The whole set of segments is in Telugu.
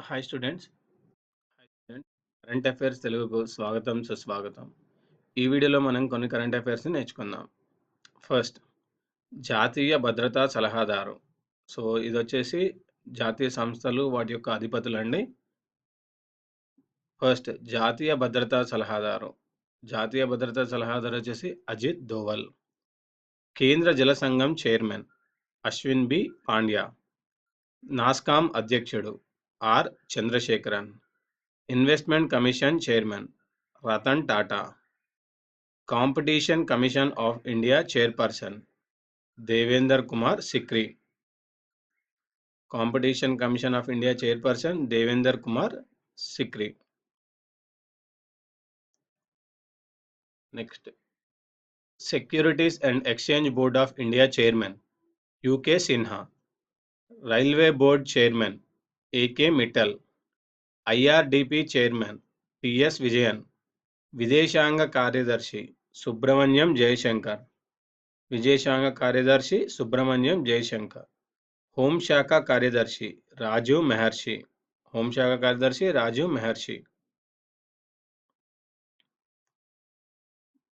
Hi students. కరెంట్ అఫైర్స్ తెలుగుకు స్వాగతం, సుస్వాగతం. ఈ వీడియోలో మనం కొన్ని కరెంట్ అఫైర్స్‌ని నేర్చుకుందాం. ఫస్ట్ జాతీయ భద్రతా సలహాదారు. సో, ఇదొచ్చేసి జాతీయ సంస్థలు వాటి యొక్క అధిపతులండి. ఫస్ట్ జాతీయ భద్రతా సలహాదారు. జాతీయ భద్రతా సలహాదారు వచ్చేసి అజిత్ దోవల్. కేంద్ర జల సంఘం chairman Ashwin B Pandya. NASSCOM అధ్యక్షుడు R Chandrasekharan. Investment commission chairman Ratan Tata. Competition commission of India chairperson Devender Kumar Sikri. Competition commission of India chairperson Devender Kumar Sikri. Next securities and exchange board of India chairman UK Sinha. Railway board chairman AK Mittal. IRDP chairman TS Vijayan. విదేశాంగ కార్యదర్శి సుబ్రహ్మణ్యం జయశంకర్. విదేశాంగ కార్యదర్శి సుబ్రహ్మణ్యం జయశంకర్. హోంశాఖ కార్యదర్శి రాజీవ్ మెహర్షి. హోంశాఖ కార్యదర్శి రాజీవ్ మెహర్షి.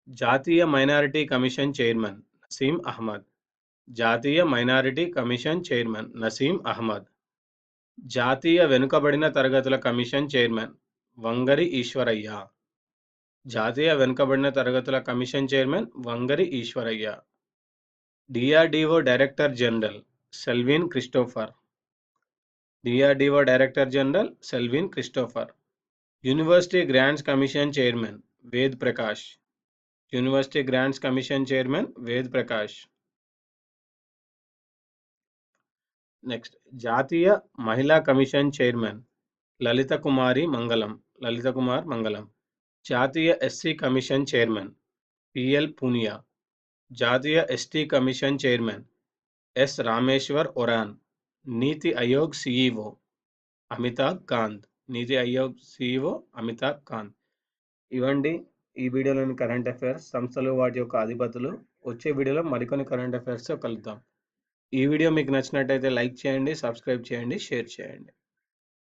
జాతీయ minority commission chairman Naseem Ahmed. జాతీయ minority commission chairman Naseem Ahmed. జాతీయ వెనుకబడిన తరగతుల కమిషన్ చైర్మన్ వంగరి ఈశ్వరయ్య. జాతీయ వెనుకబడిన తరగతుల commission chairman Vangari Eshwaraiah. DRDO director general Selvin Christopher. DRDO director general Selvin Christopher. University grants commission chairman Ved Prakash. University grants commission chairman Ved Prakash. Next జాతీయ మహిళా కమిషన్ చైర్మన్ లలిత కుమారి మంగళం. లలిత కుమార్ మంగళం. జాతీయ SC commission chairman PL Punia. జాతీయ ST commission chairman S Rameshwar Oraon. NITI Aayog CEO Amitabh Kanth. నీతి ఆయోగ్ సిఈఓ అమితాబ్ కాంత్. ఇవ్వండి ఈ వీడియోలోని కరెంట్ అఫైర్స్, సంస్థలు వాటి యొక్క అధిపతులు. వచ్చే వీడియోలో మరికొన్ని కరెంట్ అఫైర్స్తో కలుద్దాం. ఈ వీడియో మీకు నచ్చినట్టయితే లైక్ చేయండి, సబ్స్క్రైబ్ చేయండి, షేర్ చేయండి.